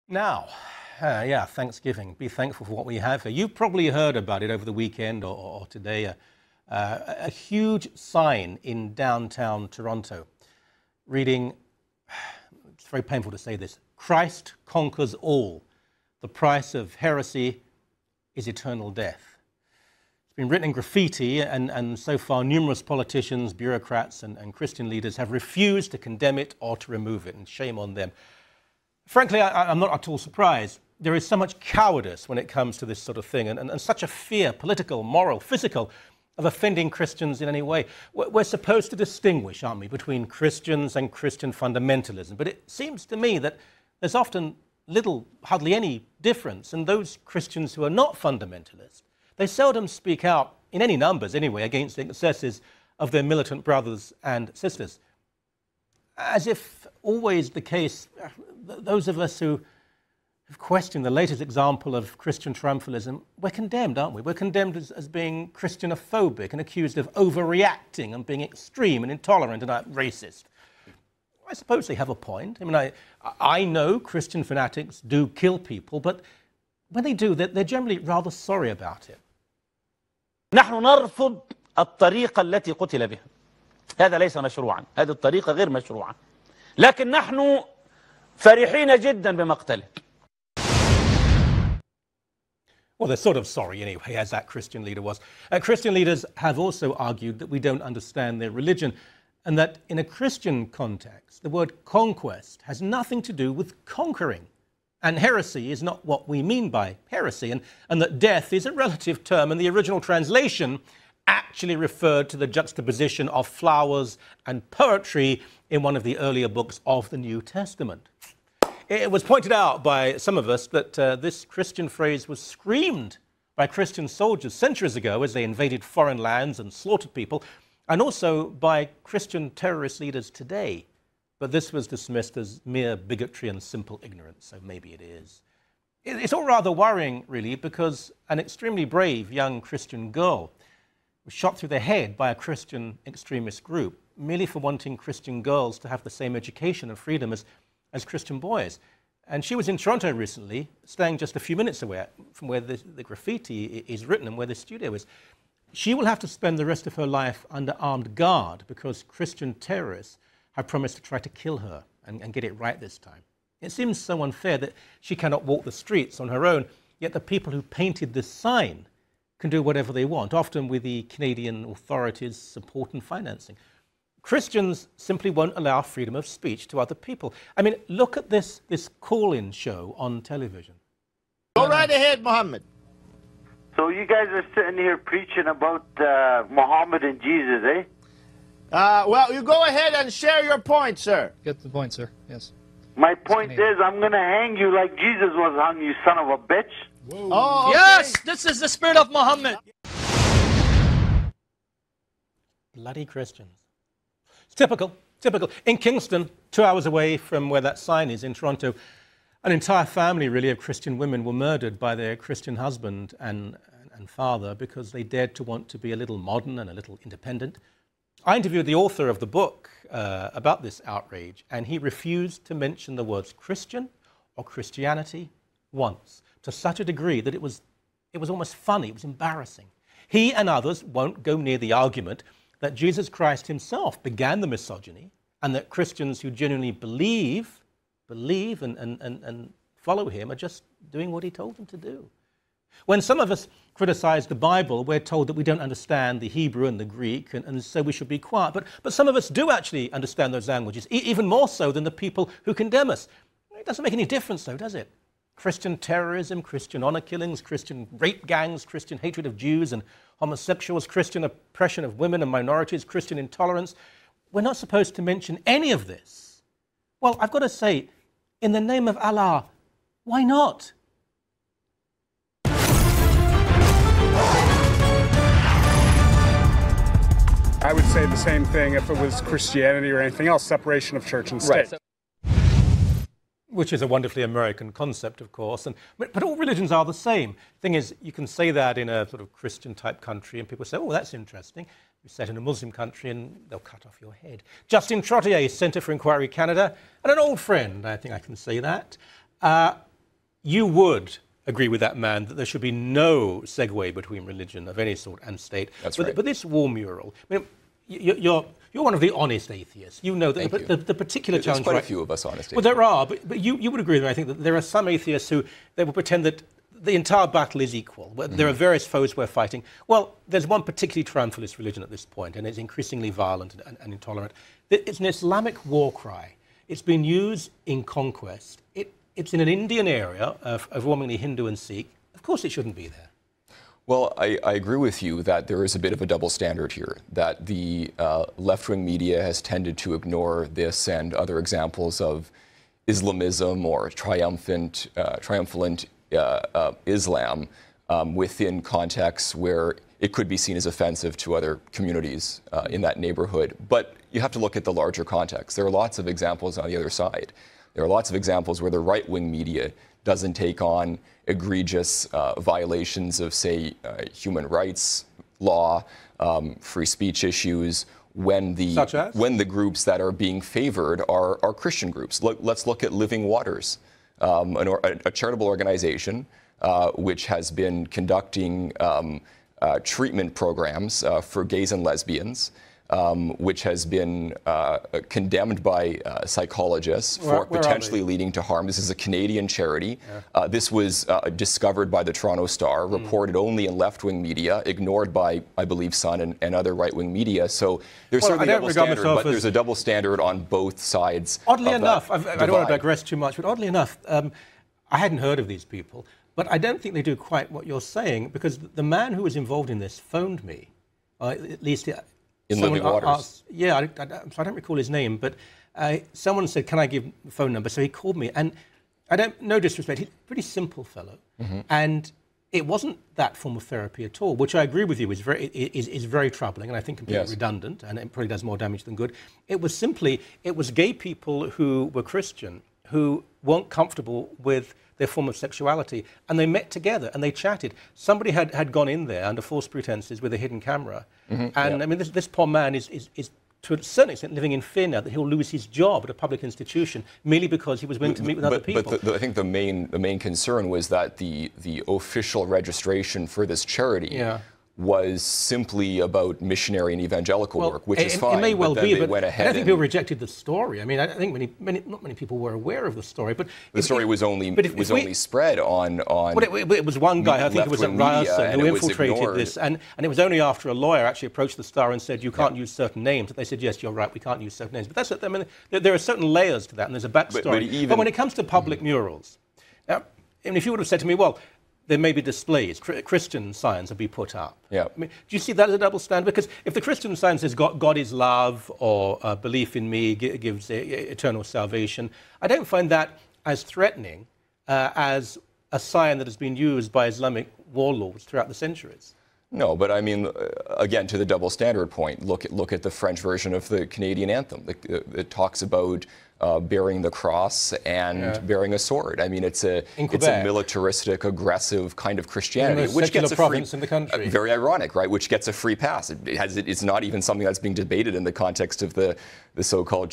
Now, yeah, Thanksgiving. Be thankful for what we have here. You've probably heard about it over the weekend or today. A huge sign in downtown Toronto reading, it's very painful to say this, Christ conquers all. The price of heresy is eternal death. It's been written in graffiti, and so far numerous politicians, bureaucrats, and Christian leaders have refused to condemn it or to remove it, and shame on them. Frankly, I'm not at all surprised. There is so much cowardice when it comes to this sort of thing, and such a fear, political, moral, physical, of offending Christians in any way. We're supposed to distinguish, aren't we, between Christians and Christian fundamentalism. But it seems to me that there's often hardly any difference. And those Christians who are not fundamentalists, they seldom speak out, in any numbers anyway, against the excesses of their militant brothers and sisters. As if always the case, those of us who have questioned the latest example of Christian triumphalism, we're condemned, aren't we? We're condemned as being Christianophobic and accused of overreacting and being extreme and intolerant and racist. I suppose they have a point. I mean, I know Christian fanatics do kill people, but when they do, they're generally rather sorry about it. نحن نرفض الطريقة التي قتل بها. هذا ليس مشروعا، هذه الطريقة غير مشروعة. لكن نحن فرحين جدا بمقتله. Well, they're sort of sorry anyway, as that Christian leader was. Christian leaders have also argued that we don't understand their religion, and that in a Christian context, the word conquest has nothing to do with conquering. And heresy is not what we mean by heresy, and that death is a relative term, and the original translation actually referred to the juxtaposition of flowers and poetry in one of the earlier books of the New Testament. It was pointed out by some of us that this Christian phrase was screamed by Christian soldiers centuries ago as they invaded foreign lands and slaughtered people, and also by Christian terrorist leaders today. But this was dismissed as mere bigotry and simple ignorance, so maybe it is. It's all rather worrying, really, because an extremely brave young Christian girl was shot through the head by a Christian extremist group, merely for wanting Christian girls to have the same education and freedom as Christian boys. And she was in Toronto recently, staying just a few minutes away from where the graffiti is written and where the studio is. She will have to spend the rest of her life under armed guard because Christian terrorists have promised to try to kill her and get it right this time. It seems so unfair that she cannot walk the streets on her own, yet the people who painted this sign can do whatever they want, often with the Canadian authorities' support and financing. Christians simply won't allow freedom of speech to other people. I mean, look at this call-in show on television. Go right ahead, Muhammad. So you guys are sitting here preaching about Muhammad and Jesus, eh? Well, you go ahead and share your point, sir. Get the point, sir. Yes. My point is, I'm going to hang you like Jesus was hung, you son of a bitch. Whoa. Oh, okay. Yes, this is the spirit of Muhammad. Bloody Christians. It's typical. In Kingston, 2 hours away from where that sign is in Toronto, an entire family, really, of Christian women were murdered by their Christian husband and father because they dared to want to be a little modern and a little independent. I interviewed the author of the book about this outrage, and he refused to mention the words Christian or Christianity once, to such a degree that it was almost funny, it was embarrassing. He and others won't go near the argument that Jesus Christ himself began the misogyny, and that Christians who genuinely believe and follow him are just doing what he told them to do. When some of us criticize the Bible, we're told that we don't understand the Hebrew and the Greek, and so we should be quiet. But some of us do actually understand those languages, even more so than the people who condemn us. It doesn't make any difference, though, does it? Christian terrorism, Christian honor killings, Christian rape gangs, Christian hatred of Jews and homosexuals, Christian oppression of women and minorities, Christian intolerance. We're not supposed to mention any of this. Well, I've got to say, in the name of Allah, why not? I would say the same thing if it was Christianity or anything else, separation of church and state. Right. Which is a wonderfully American concept, of course, but all religions are the same. The thing is, you can say that in a sort of Christian-type country, and people say, oh, that's interesting. You say it in a Muslim country, and they'll cut off your head. Justin Trottier, Centre for Inquiry Canada, and an old friend, I think I can say that. you would agree with that man that there should be no segue between religion of any sort and state. That's right. But this war mural, I mean, you're one of the honest atheists. You know that the particular challenge. There's quite a few of us honest atheists. Well, there are, but you would agree with me, I think, that there are some atheists who they will pretend that the entire battle is equal. There are various foes we're fighting. Well, there's one particularly triumphalist religion at this point, and it's increasingly violent and intolerant. It's an Islamic war cry. It's been used in conquest. It's in an Indian area, overwhelmingly Hindu and Sikh. Of course it shouldn't be there. Well, I agree with you that there is a bit of a double standard here, that the left-wing media has tended to ignore this and other examples of Islamism or triumphant Islam within contexts where it could be seen as offensive to other communities in that neighborhood. But you have to look at the larger context. There are lots of examples on the other side. There are lots of examples where the right-wing media doesn't take on egregious violations of, say, human rights law, free speech issues, when the groups that are being favored are Christian groups. Let's look at Living Waters, a charitable organization which has been conducting treatment programs for gays and lesbians, which has been condemned by psychologists for potentially leading to harm. This is a Canadian charity. Yeah. This was discovered by the Toronto Star, reported only in left-wing media, ignored by, I believe, Sun and other right-wing media. So there's certainly a double standard, but there's a double standard on both sides. Oddly enough, I don't want to digress too much, but oddly enough, I hadn't heard of these people. But I don't think they do quite what you're saying, because the man who was involved in this phoned me, at least... In Living Waters? Yeah, I don't recall his name, but someone said, can I give the phone number? So he called me, and no disrespect, he's a pretty simple fellow. And it wasn't that form of therapy at all, which I agree with you is very troubling, and I think completely redundant, and it probably does more damage than good. It was gay people who were Christian, who weren't comfortable with their form of sexuality, and they met together and they chatted. Somebody had gone in there under false pretenses with a hidden camera, and I mean, this poor man is to a certain extent living in fear now that he'll lose his job at a public institution merely because he was willing to meet with other people. But I think the main concern was that the official registration for this charity was simply about missionary and evangelical work, which is fine. It may well be, but I don't think people rejected the story. I mean, I think not many people were aware of the story. But the story was only spread on. Well, it was one guy, I think it was at Ryerson, who infiltrated this, and it was only after a lawyer actually approached the Star and said, you can't use certain names, that they said, yes, you're right, we can't use certain names. But I mean, there are certain layers to that, and there's a backstory. But when it comes to public murals, now, I mean, if you would have said to me, well, there may be displays, Christian signs will be put up. Yeah. I mean, do you see that as a double standard? Because if the Christian sign says God is love, or belief in me gives eternal salvation, I don't find that as threatening as a sign that has been used by Islamic warlords throughout the centuries. No, but I mean, again, to the double standard point, look at the French version of the Canadian anthem. It talks about bearing the cross and bearing a sword. I mean, it's a militaristic, aggressive kind of Christianity, which gets a free, in the country. Very ironic, right? Which gets a free pass. It's not even something that's being debated in the context of the so-called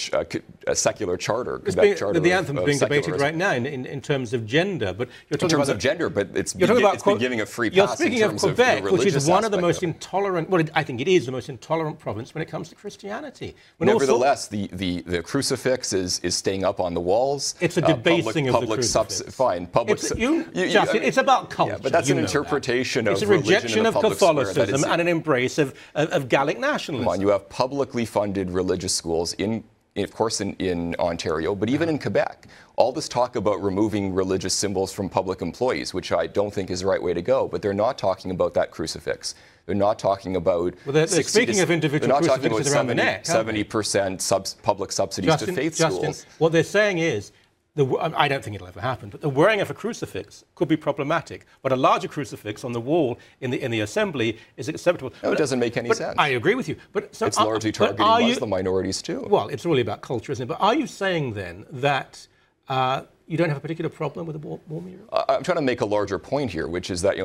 secular charter. The anthem's being debated right now in terms of gender, but you're talking about gender, but it's been giving a free pass. You're speaking of Quebec, which is one of the most intolerant. Well, I think it is the most intolerant province when it comes to Christianity. Nevertheless, the crucifix is staying up on the walls. It's a debasing of the crucifix. Fine, it's about culture. Yeah, but that's an interpretation of religion. It's a rejection of Catholicism and an embrace of Gallic nationalism. Come on, you have publicly funded religious schools of course, in Ontario, but even in Quebec. All this talk about removing religious symbols from public employees, which I don't think is the right way to go, but they're not talking about that crucifix. They're not talking about... Well, they're speaking of individual crucifixes around the neck. 70% public subsidies to faith schools. What they're saying is, I don't think it'll ever happen, but the wearing of a crucifix could be problematic. But a larger crucifix on the wall in the assembly is acceptable. No, it doesn't make any sense. I agree with you. But it's largely targeting Muslim minorities too. Well, it's really about culture, isn't it? But are you saying then that you don't have a particular problem with the war mural? I'm trying to make a larger point here, which is that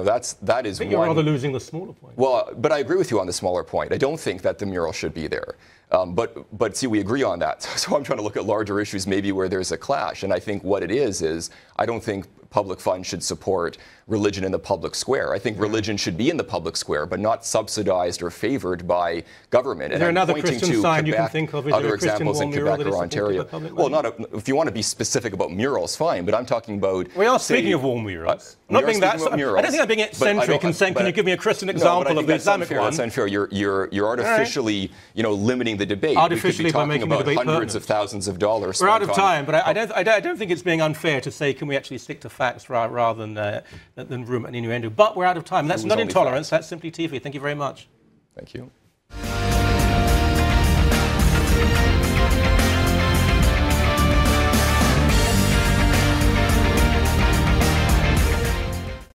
that is you're rather losing the smaller point. Well, but I agree with you on the smaller point. I don't think that the mural should be there. But see, we agree on that. So I'm trying to look at larger issues maybe where there's a clash. And I think what it is I don't think public funds should support religion in the public square. I think religion should be in the public square, but not subsidized or favored by government. Is there another Christian sign you can think of? Is other there a Christian examples in wall mural Quebec that is or Ontario. supported by public Well, money? if you want to be specific about murals, fine, but I'm talking about... We are speaking of wall murals. Not being that. I don't think I'm being eccentric and saying, can you give me a Christian example of the Islamic one? That's unfair. You're artificially, limiting the debate. Artificially by making the debate hundreds of thousands of dollars. We're out of time, but I don't think it's being unfair to say, can we actually stick to facts rather than room and innuendo? But we're out of time. That's not intolerance. That's simply TV. Thank you very much. Thank you.